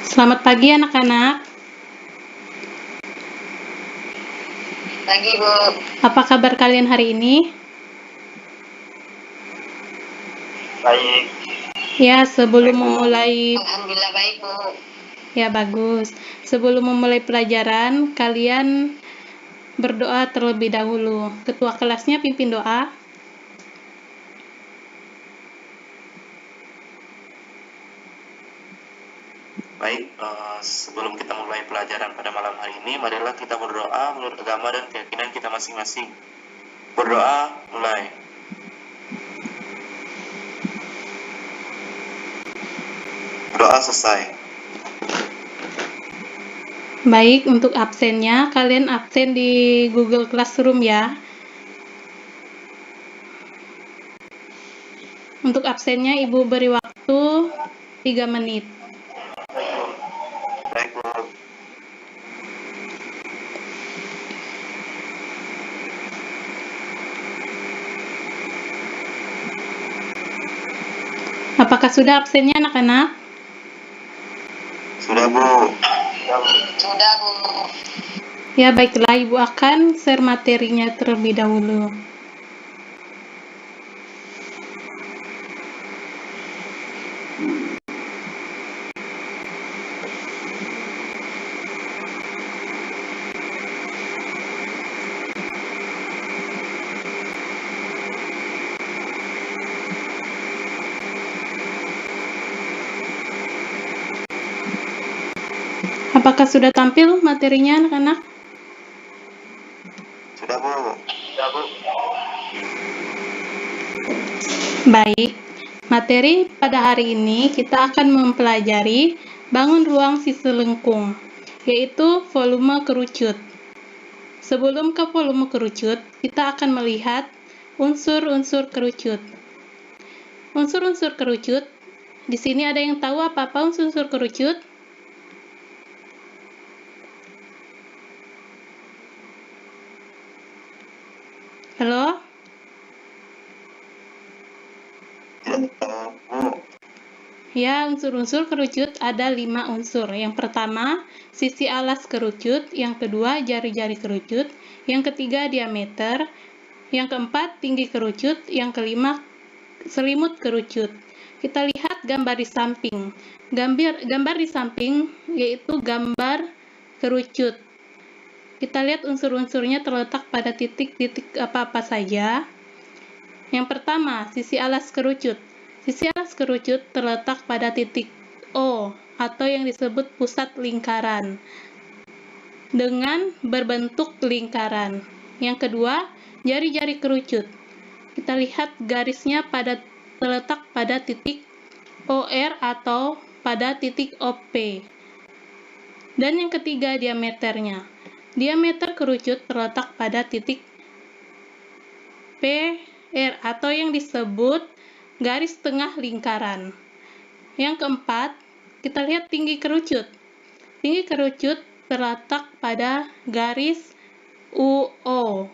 Selamat pagi anak-anak. Pagi, Bu. Apa kabar kalian hari ini? Baik. Ya, sebelum memulai Alhamdulillah baik, Bu. ya bagus. Sebelum memulai pelajaran, kalian berdoa terlebih dahulu. Ketua kelasnya pimpin doa. Baik, sebelum kita mulai pelajaran pada malam hari ini, marilah kita berdoa menurut agama dan keyakinan kita masing-masing. Berdoa, mulai. Doa selesai. Baik, untuk absennya, kalian absen di Google Classroom ya. Untuk absennya, Ibu beri waktu 3 menit. Baik, Bu. Apakah sudah absennya anak-anak? Sudah, Bu. Sudah, Bu. Ya, baiklah, Ibu akan share materinya terlebih dahulu. Apakah sudah tampil materinya anak-anak? Sudah, Bu. Sudah, Bu. Baik, materi pada hari ini kita akan mempelajari bangun ruang sisi lengkung, yaitu volume kerucut. Sebelum ke volume kerucut, kita akan melihat unsur-unsur kerucut. Unsur-unsur kerucut, di sini ada yang tahu apa-apa unsur-unsur kerucut? Halo? Bu. Ya, unsur-unsur kerucut ada 5 unsur. Yang pertama, sisi alas kerucut. Yang kedua, jari-jari kerucut. Yang ketiga, diameter. Yang keempat, tinggi kerucut. Yang kelima, selimut kerucut. Kita lihat gambar di samping. Gambar di samping yaitu gambar kerucut. Kita lihat unsur-unsurnya terletak pada titik-titik apa-apa saja. Yang pertama, sisi alas kerucut. Sisi alas kerucut terletak pada titik O atau yang disebut pusat lingkaran dengan berbentuk lingkaran. Yang kedua, jari-jari kerucut. Kita lihat garisnya terletak pada titik OR atau pada titik OP. Dan yang ketiga, diameternya. Diameter kerucut terletak pada titik PR atau yang disebut garis tengah lingkaran. Yang keempat, kita lihat tinggi kerucut. Tinggi kerucut terletak pada garis UO.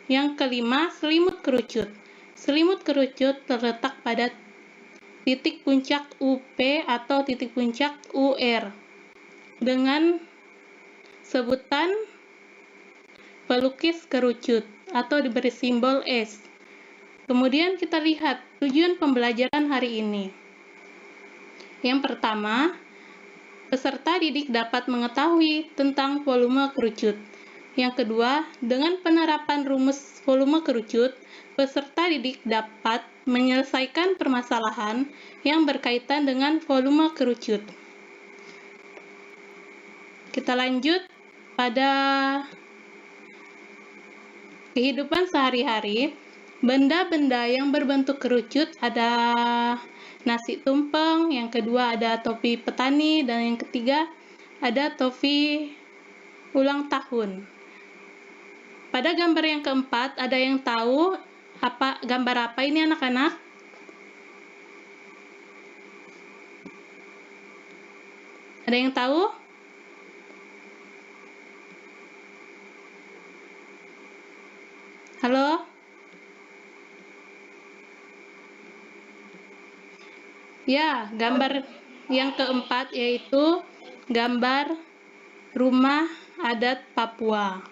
Yang kelima, selimut kerucut. Selimut kerucut terletak pada titik puncak UP atau titik puncak UR dengan sebutan pelukis kerucut atau diberi simbol S. Kemudian kita lihat tujuan pembelajaran hari ini. Yang pertama, peserta didik dapat mengetahui tentang volume kerucut. Yang kedua, dengan penerapan rumus volume kerucut, peserta didik dapat menyelesaikan permasalahan yang berkaitan dengan volume kerucut. Kita lanjut pada kehidupan sehari-hari. Benda-benda yang berbentuk kerucut ada nasi tumpeng, yang kedua ada topi petani, dan yang ketiga ada topi ulang tahun. Pada gambar yang keempat, ada yang tahu gambar apa ini anak-anak? Ada yang tahu? Halo? Ya, gambar yang keempat yaitu gambar rumah adat Papua.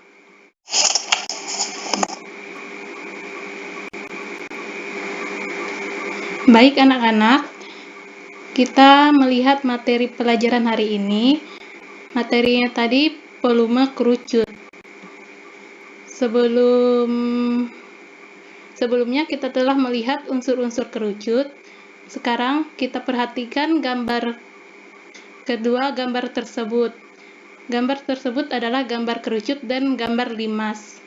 Baik anak-anak, kita melihat materi pelajaran hari ini. Materinya tadi volume kerucut. Sebelumnya kita telah melihat unsur-unsur kerucut. Sekarang kita perhatikan kedua gambar tersebut. Gambar tersebut adalah gambar kerucut dan gambar limas,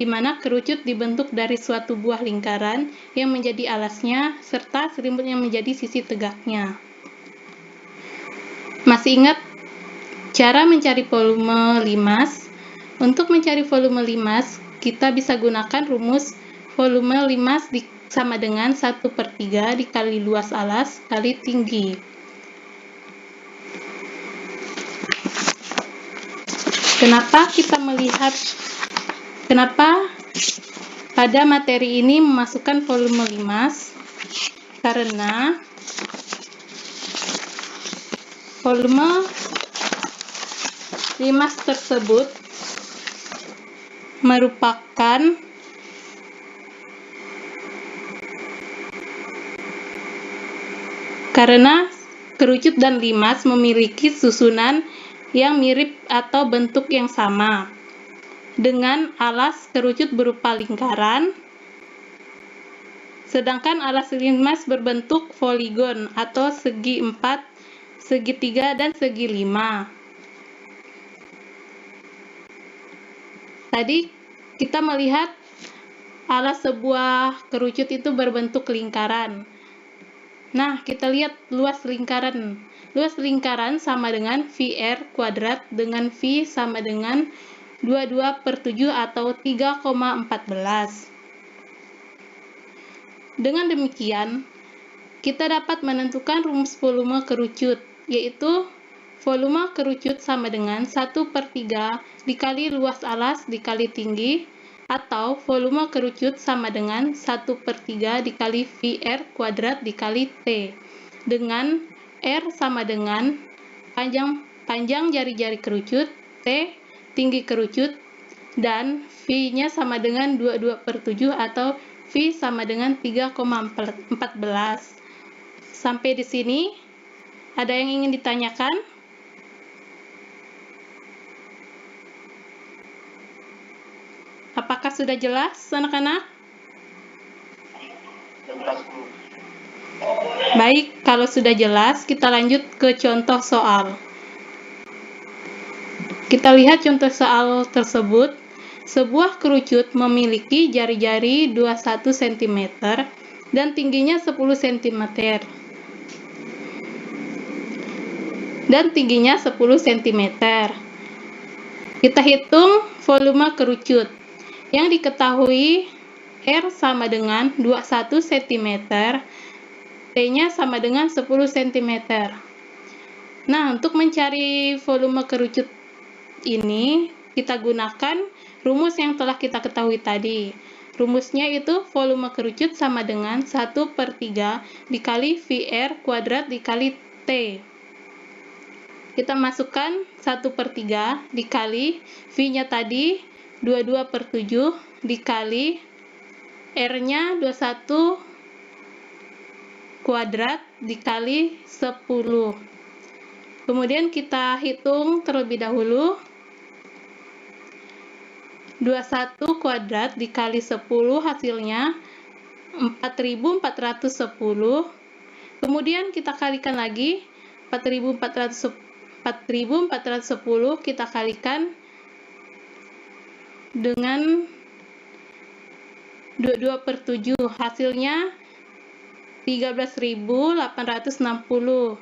di mana kerucut dibentuk dari suatu buah lingkaran yang menjadi alasnya, serta selimut yang menjadi sisi tegaknya. Masih ingat cara mencari volume limas? Untuk mencari volume limas, kita bisa gunakan rumus volume limas sama dengan 1/3 dikali luas alas kali tinggi. Kenapa pada materi ini memasukkan volume limas? Karena volume limas tersebut merupakan karena kerucut dan limas memiliki susunan yang mirip atau bentuk yang sama, dengan alas kerucut berupa lingkaran, sedangkan alas limas berbentuk poligon atau segi 4, segitiga, dan segi 5. Tadi kita melihat alas sebuah kerucut itu berbentuk lingkaran. Nah, kita lihat luas lingkaran. Luas lingkaran sama dengan VR kuadrat dengan V sama dengan 22/7 atau 3,14. Dengan demikian, kita dapat menentukan rumus volume kerucut, yaitu volume kerucut sama dengan 1/3 dikali luas alas dikali tinggi, atau volume kerucut sama dengan 1/3 dikali VR kuadrat dikali T, dengan R sama dengan panjang jari-jari kerucut, T tinggi kerucut, dan V-nya sama dengan 22/7 atau V sama dengan 3,14. Sampai di sini, ada yang ingin ditanyakan? Apakah sudah jelas, anak-anak? Baik, kalau sudah jelas, kita lanjut ke contoh soal. Kita lihat contoh soal tersebut. Sebuah kerucut memiliki jari-jari 21 cm dan tingginya 10 cm. Kita hitung volume kerucut. Yang diketahui R sama dengan 21 cm, T-nya sama dengan 10 cm. Nah, untuk mencari volume kerucut ini, kita gunakan rumus yang telah kita ketahui tadi. Rumusnya itu volume kerucut sama dengan 1/3 dikali VR kuadrat dikali T. Kita masukkan 1/3 dikali V-nya tadi 22/7 dikali R-nya 21 kuadrat dikali 10. Kemudian kita hitung terlebih dahulu. 21 kuadrat dikali 10 hasilnya 4410. Kemudian kita kalikan lagi. 4410 kita kalikan dengan 22/7, hasilnya 13.860.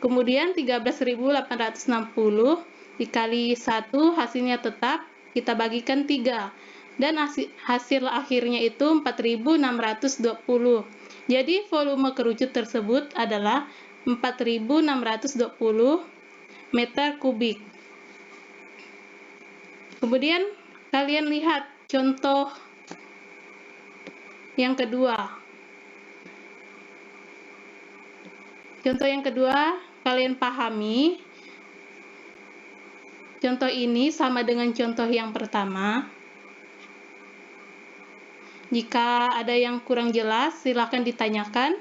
Kemudian 13.860 dikali 1 hasilnya tetap, kita bagikan 3. Dan hasil akhirnya itu 4.620. Jadi volume kerucut tersebut adalah 4.620 meter kubik. Kemudian kalian lihat contoh yang kedua. Contoh yang kedua, kalian pahami, contoh ini sama dengan contoh yang pertama. Jika ada yang kurang jelas, silakan ditanyakan.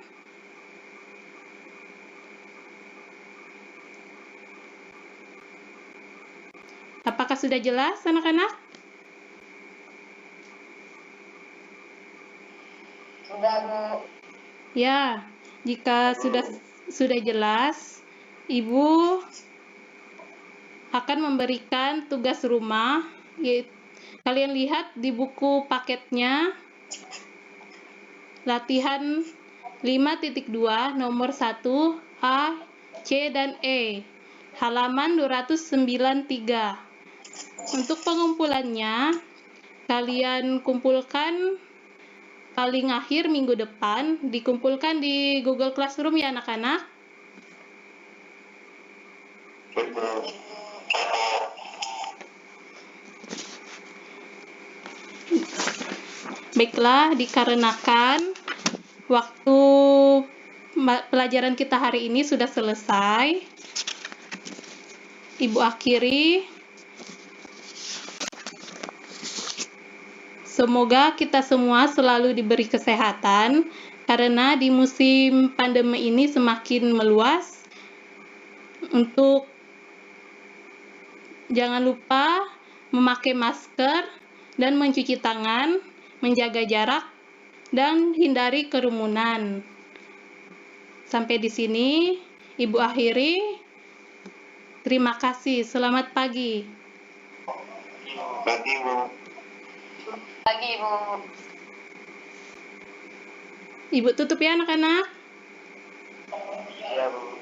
Apakah sudah jelas, anak-anak? Sudah, Bu. Ya, jika sudah jelas, Ibu akan memberikan tugas rumah. Kalian lihat di buku paketnya, latihan 5.2 nomor 1 A, C, dan E, halaman 293. Untuk pengumpulannya, kalian kumpulkan paling akhir minggu depan, dikumpulkan di Google Classroom ya anak-anak. Baiklah, dikarenakan waktu pelajaran kita hari ini sudah selesai, Ibu akhiri. Semoga kita semua selalu diberi kesehatan, karena di musim pandemi ini semakin meluas. Untuk jangan lupa memakai masker dan mencuci tangan, menjaga jarak, dan hindari kerumunan. Sampai di sini, Ibu akhiri. Terima kasih. Selamat pagi. Pagi, Bu. Pagi, Bu. Ibu tutup ya anak-anak. Ya, Bu.